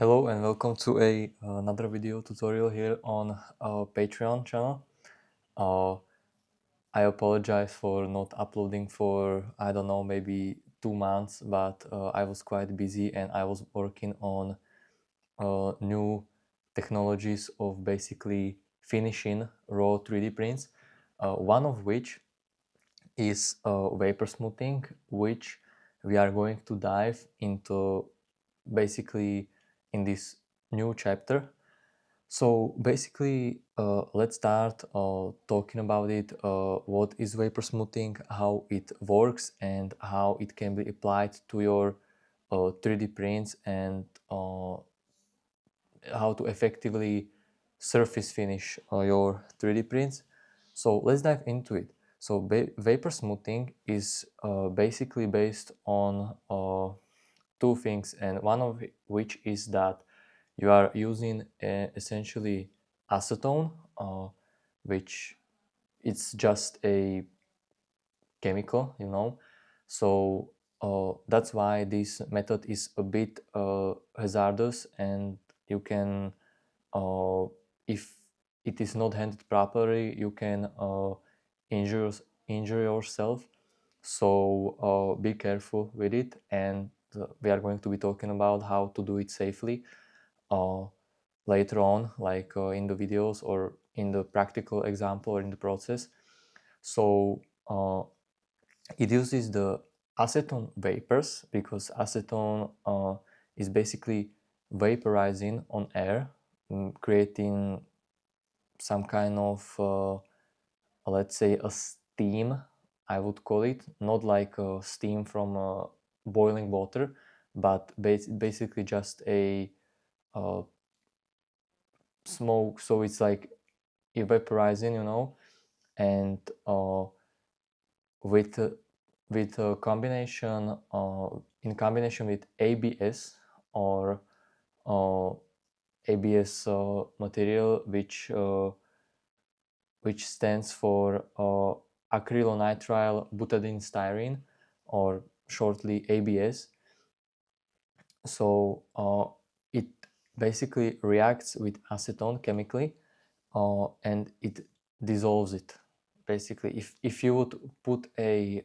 Hello and welcome to another video tutorial here on our Patreon channel. Uh, I apologize for not uploading for, I don't know, maybe 2 months, but I was quite busy and I was working on new technologies of basically finishing raw 3D prints, one of which is vapor smoothing, which we are going to dive into basically in this new chapter. So basically, let's start talking about it. What is vapor smoothing, how it works, and how it can be applied to your 3D prints, and how to effectively surface finish your 3D prints. So let's dive into it. So vapor smoothing is basically based on two things, and one of which is that you are using essentially acetone, which it's just a chemical, So that's why this method is a bit hazardous, and you can, uh, if it is not handled properly, you can injure injure yourself. So be careful with it, and we are going to be talking about how to do it safely uh, later on, like in the videos or in the practical example or in the process. So it uses the acetone vapors because acetone is basically vaporizing on air, creating some kind of, let's say, a steam, I would call it, not like a steam from boiling water, but basically just a smoke. So it's like evaporizing, and with with a combination in combination with ABS or uh, ABS material, which stands for acrylonitrile butadiene styrene, or shortly ABS. So it basically reacts with acetone chemically, and it dissolves it. Basically, if you would put a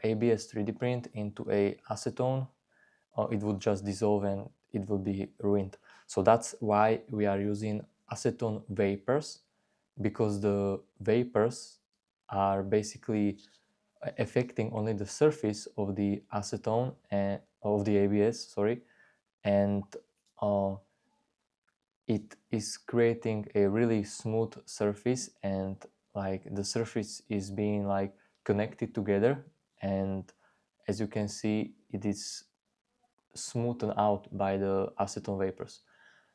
ABS 3D print into a acetone, it would just dissolve and it would be ruined. So that's why we are using acetone vapors, because the vapors are basically affecting only the surface of the acetone and of the ABS, sorry, and uh, it is creating a really smooth surface, and like the surface is being like connected together, and as you can see, it is smoothed out by the acetone vapors.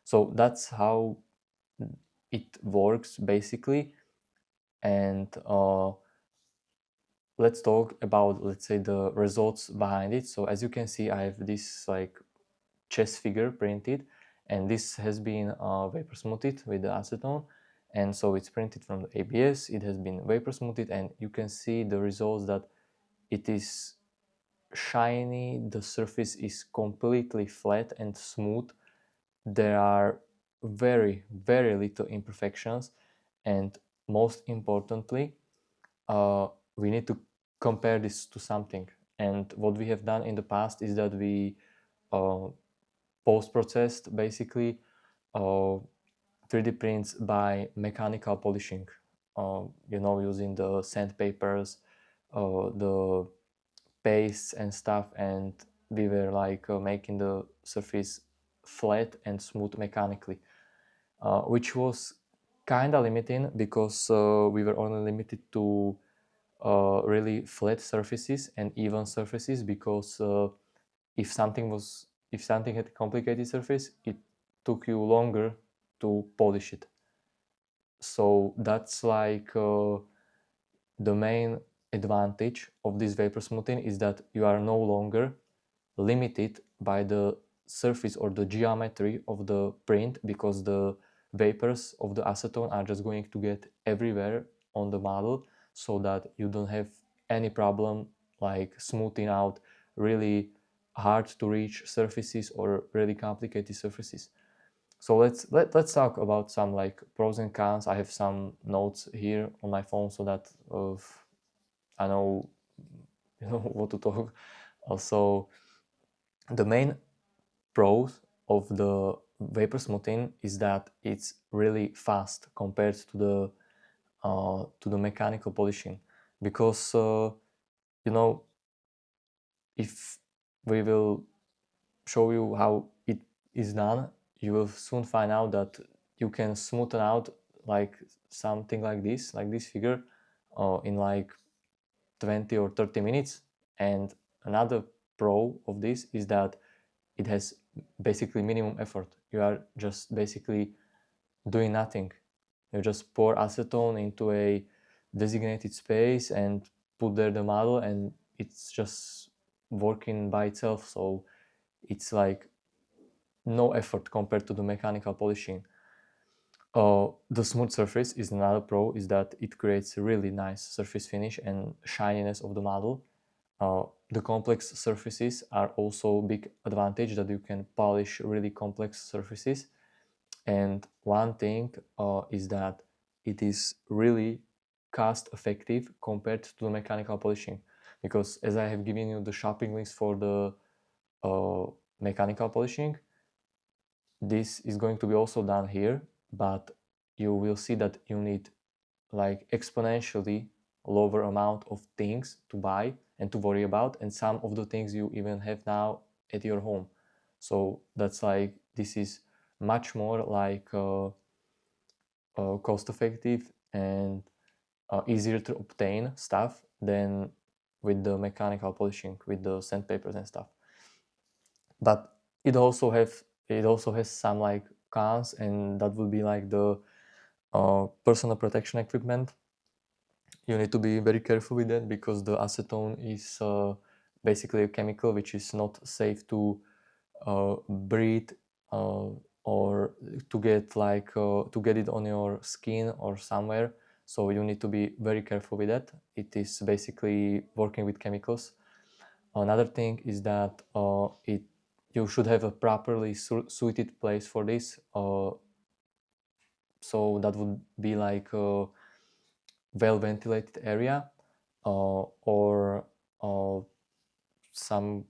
So that's how it works basically. And let's talk about, let's say, the results behind it. So as you can see, I have this like chess figure printed, and this has been vapor smoothed with the acetone, and so it's printed from the ABS. It has been vapor smoothed, and you can see the results that it is shiny, the surface is completely flat and smooth. There are very little imperfections, and most importantly, we need to compare this to something. And what we have done in the past is that we uh, post-processed basically 3D prints by mechanical polishing, using the sandpapers, the pastes and stuff, and we were like making the surface flat and smooth mechanically, which was kind of limiting because we were only limited to really flat surfaces and even surfaces, because if something had a complicated surface, it took you longer to polish it. So that's like the main advantage of this vapor smoothing, is that you are no longer limited by the surface or the geometry of the print, because the vapors of the acetone are just going to get everywhere on the model, so that you don't have any problem like smoothing out really hard to reach surfaces or really complicated surfaces. So let's talk about some like pros and cons. I have some notes here on my phone so that I know what to talk. Also, the main pros of the vapor smoothing is that it's really fast compared to the mechanical polishing, because you know, if we will show you how it is done, you will soon find out that you can smoothen out like something like this figure, in like 20 or 30 minutes. And another pro of this is that it has basically minimum effort. You are just basically doing nothing. You just pour acetone into a designated space and put there the model, and it's just working by itself. So it's like no effort compared to the mechanical polishing. The smooth surface is another pro, is that it creates a really nice surface finish and shininess of the model. The complex surfaces are also a big advantage, that you can polish really complex surfaces. And one thing is that it is really cost effective compared to the mechanical polishing, because as I have given you the shopping links for the mechanical polishing, this is going to be also done here, but you will see that you need like exponentially lower amount of things to buy and to worry about, and some of the things you even have now at your home. So that's like, this is much more like cost effective and easier to obtain stuff than with the mechanical polishing, with the sandpapers and stuff. But it also has some like cons, and that would be like the personal protection equipment. You need to be very careful with that, because the acetone is basically a chemical which is not safe to breathe, uh, or to get like to get it on your skin or somewhere. So you need to be very careful with that. It is basically working with chemicals. Another thing is that it you should have a properly suited place for this. So that would be like a well ventilated area, or some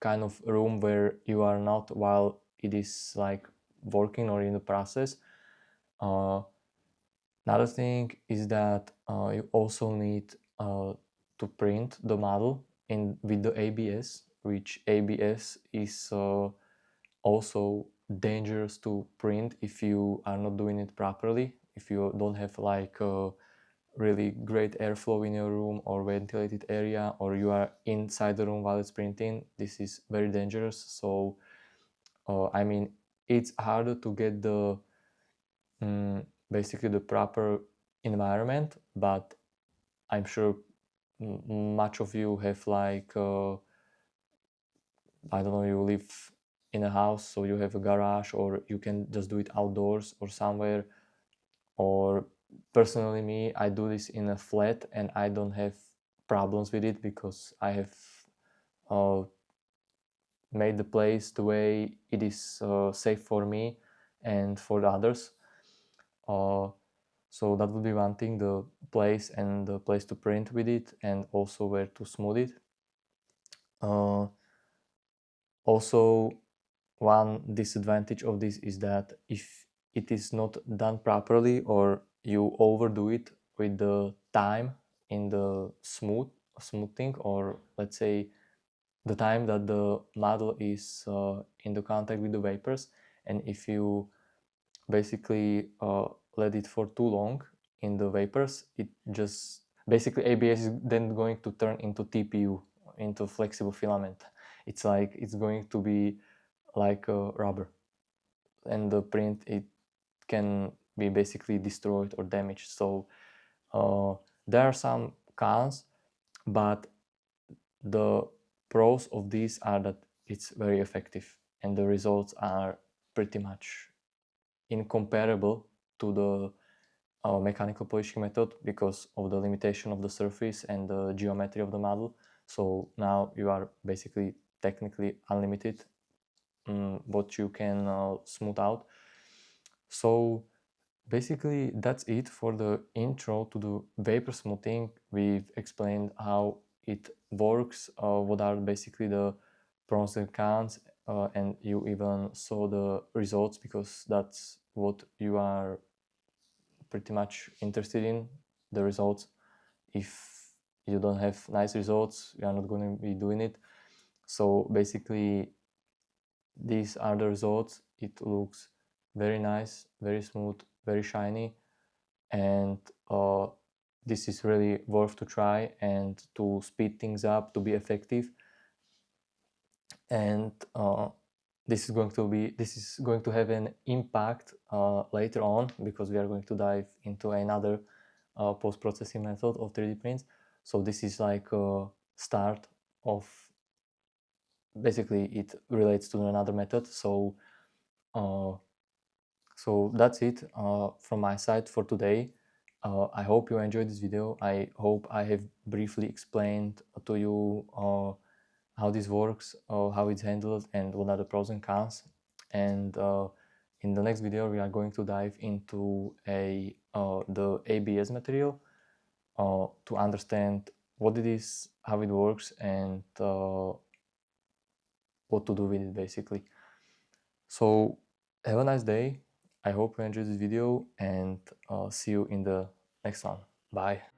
kind of room where you are not while it is like working or in the process. Uh, Another thing is that you also need to print the model in with the ABS, which ABS is also dangerous to print if you are not doing it properly. If you don't have like a really great airflow in your room or ventilated area, or you are inside the room while it's printing, this is very dangerous. So I mean, it's harder to get the basically the proper environment, but I'm sure much of you have like I don't know, you live in a house, so you have a garage, or you can just do it outdoors or somewhere. Or personally, me, I do this in a flat, and I don't have problems with it, because I have uh, made the place the way it is safe for me and for the others. Uh, so that would be one thing, the place and the place to print with it, and also where to smooth it. Uh, Also, one disadvantage of this is that if it is not done properly, or you overdo it with the time in the smoothing, or let's say the time that the model is in the contact with the vapors, and if you basically let it for too long in the vapors, it just basically ABS is then going to turn into TPU, into flexible filament. It's like it's going to be like a rubber, and the print, it can be basically destroyed or damaged. So there are some cons, but the pros of these are that it's very effective, and the results are pretty much incomparable to the mechanical polishing method, because of the limitation of the surface and the geometry of the model. So now you are basically technically unlimited what you can smooth out. So basically that's it for the intro to the vapor smoothing. We've explained how it works, what are basically the pros and cons, and you even saw the results because that's what you are pretty much interested in, the results. If you don't have nice results, you are not going to be doing it. So basically these are the results. It looks very nice, very smooth, very shiny, and this is really worth to try and to speed things up, to be effective. And this is going to have an impact later on, because we are going to dive into another post-processing method of 3D prints. So this is like a start of, basically it relates to another method. So that's it from my side for today. I hope you enjoyed this video. I hope I have briefly explained to you how this works, how it's handled, and what are the pros and cons. And in the next video, we are going to dive into the ABS material to understand what it is, how it works, and what to do with it, basically. So have a nice day. I hope you enjoyed this video, and see you in the next one. Bye.